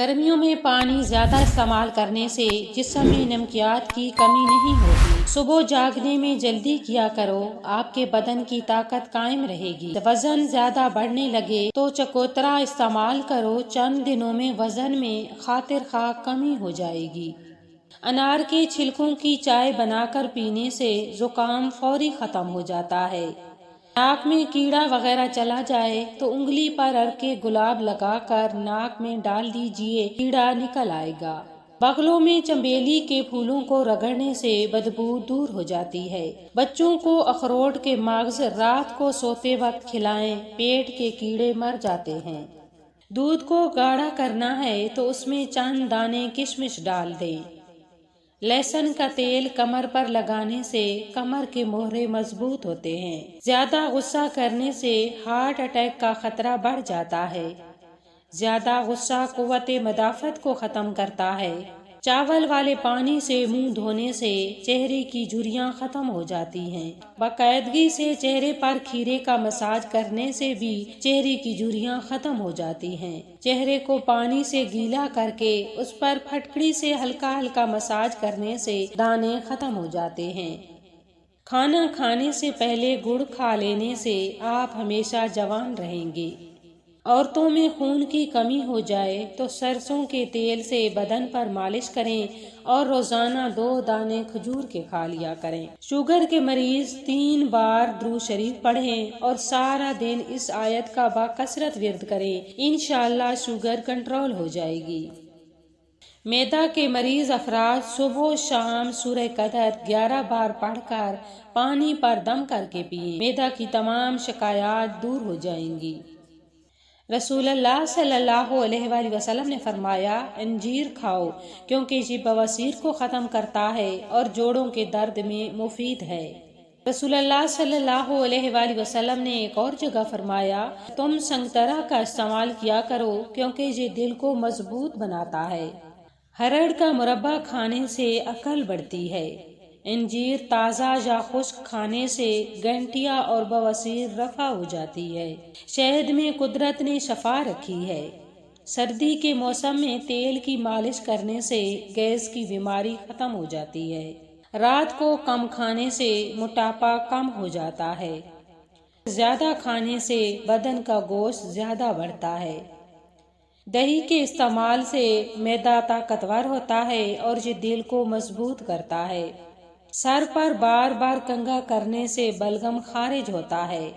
گرمیوں میں پانی زیادہ استعمال کرنے سے جسم میں نمکیات کی کمی نہیں ہوتی۔ صبح جاگنے میں جلدی کیا کرو، آپ کے بدن کی طاقت قائم رہے گی۔ وزن زیادہ بڑھنے لگے تو چکوترا استعمال کرو، چند دنوں میں وزن میں خاطر خواہ کمی ہو جائے گی۔ انار کے چھلکوں کی چائے بنا کر پینے سے زکام فوری ختم ہو جاتا ہے۔ ناک میں کیڑا وغیرہ چلا جائے تو انگلی پر عرق گلاب لگا کر ناک میں ڈال دیجئے، کیڑا نکل آئے گا۔ بغلوں میں چنبیلی کے پھولوں کو رگڑنے سے بدبو دور ہو جاتی ہے۔ بچوں کو اخروٹ کے مغز رات کو سوتے وقت کھلائیں، پیٹ کے کیڑے مر جاتے ہیں۔ دودھ کو گاڑھا کرنا ہے تو اس میں چند دانے کشمش ڈال دیں۔ لہسن کا تیل کمر پر لگانے سے کمر کے مہرے مضبوط ہوتے ہیں۔ زیادہ غصہ کرنے سے ہارٹ اٹیک کا خطرہ بڑھ جاتا ہے۔ زیادہ غصہ قوت مدافعت کو ختم کرتا ہے۔ چاول والے پانی سے منہ دھونے سے چہرے کی جھریاں ختم ہو جاتی ہیں۔ باقاعدگی سے چہرے پر کھیرے کا مساج کرنے سے بھی چہرے کی جھریاں ختم ہو جاتی ہیں۔ چہرے کو پانی سے گیلا کر کے اس پر پھٹکڑی سے ہلکا ہلکا مساج کرنے سے دانے ختم ہو جاتے ہیں۔ کھانا کھانے سے پہلے گڑ کھا لینے سے آپ ہمیشہ جوان رہیں گے۔ عورتوں میں خون کی کمی ہو جائے تو سرسوں کے تیل سے بدن پر مالش کریں اور روزانہ 2 دانے کھجور کے کھا لیا کریں۔ شوگر کے مریض 3 بار درود شریف پڑھیں اور سارا دن اس آیت کا بکثرت ورد کریں، انشاءاللہ شوگر کنٹرول ہو جائے گی۔ معدہ کے مریض افراد صبح و شام سورہ قدر 11 بار پڑھ کر پانی پر دم کر کے پئیں، معدہ کی تمام شکایات دور ہو جائیں گی۔ رسول اللہ صلی اللہ علیہ وآلہ وسلم نے فرمایا، انجیر کھاؤ کیونکہ یہ بواسیر کو ختم کرتا ہے اور جوڑوں کے درد میں مفید ہے۔ رسول اللہ صلی اللہ علیہ وآلہ وسلم نے ایک اور جگہ فرمایا، تم سنگترا کا استعمال کیا کرو کیونکہ یہ دل کو مضبوط بناتا ہے۔ ہرڑ کا مربع کھانے سے عقل بڑھتی ہے۔ انجیر تازہ یا خشک کھانے سے گنٹیا اور بواسیر رفع ہو جاتی ہے۔ شہد میں قدرت نے شفا رکھی ہے۔ سردی کے موسم میں تیل کی مالش کرنے سے گیس کی بیماری ختم ہو جاتی ہے۔ رات کو کم کھانے سے موٹاپا کم ہو جاتا ہے۔ زیادہ کھانے سے بدن کا گوشت زیادہ بڑھتا ہے۔ دہی کے استعمال سے معدہ طاقتور ہوتا ہے اور یہ دل کو مضبوط کرتا ہے۔ سر پر بار بار کنگھا کرنے سے بلغم خارج ہوتا ہے۔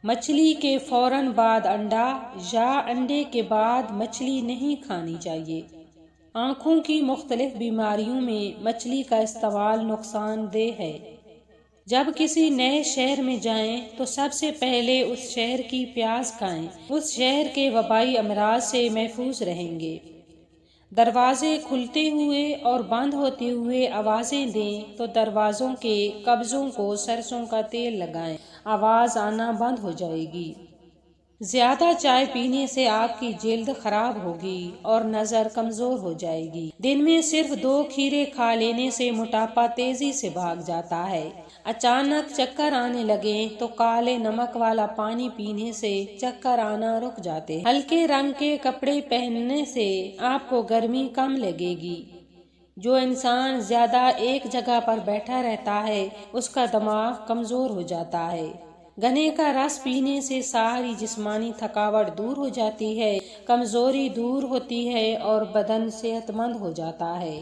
مچھلی کے فوراً بعد انڈا یا انڈے کے بعد مچھلی نہیں کھانی چاہیے۔ آنکھوں کی مختلف بیماریوں میں مچھلی کا استعمال نقصان دہ ہے۔ جب کسی نئے شہر میں جائیں تو سب سے پہلے اس شہر کی پیاز کھائیں، اس شہر کے وبائی امراض سے محفوظ رہیں گے۔ دروازے کھلتے ہوئے اور بند ہوتے ہوئے آوازیں دیں تو دروازوں کے قبضوں کو سرسوں کا تیل لگائیں، آواز آنا بند ہو جائے گی۔ زیادہ چائے پینے سے آپ کی جلد خراب ہوگی اور نظر کمزور ہو جائے گی۔ دن میں صرف 2 کھیرے کھا لینے سے موٹاپا تیزی سے بھاگ جاتا ہے۔ اچانک چکر آنے لگیں تو کالے نمک والا پانی پینے سے چکر آنا رک جاتے ہیں۔ ہلکے رنگ کے کپڑے پہننے سے آپ کو گرمی کم لگے گی۔ جو انسان زیادہ ایک جگہ پر بیٹھا رہتا ہے اس کا دماغ کمزور ہو جاتا ہے۔ گنے کا رس پینے سے ساری جسمانی تھکاوٹ دور ہو جاتی ہے، کمزوری دور ہوتی ہے اور بدن صحت مند ہو جاتا ہے۔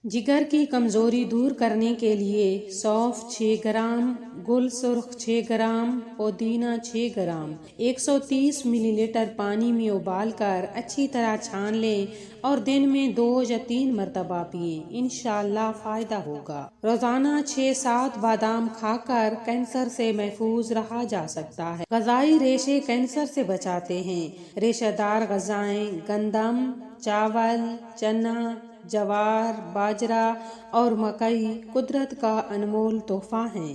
جگر کی کمزوری دور کرنے کے لیے سونف 6 گرام، گل سرخ 6 گرام، پودینہ 6 گرام 130 ملی لیٹر پانی میں ابال کر اچھی طرح چھان لیں اور دن میں 2 یا 3 مرتبہ پئیں، انشاءاللہ فائدہ ہوگا۔ روزانہ 6-7 بادام کھا کر کینسر سے محفوظ رہا جا سکتا ہے۔ غذائی ریشے کینسر سے بچاتے ہیں۔ ریشہ دار غذائیں گندم، چاول، چنا، جوار، باجرہ اور مکئی قدرت کا انمول تحفہ ہیں۔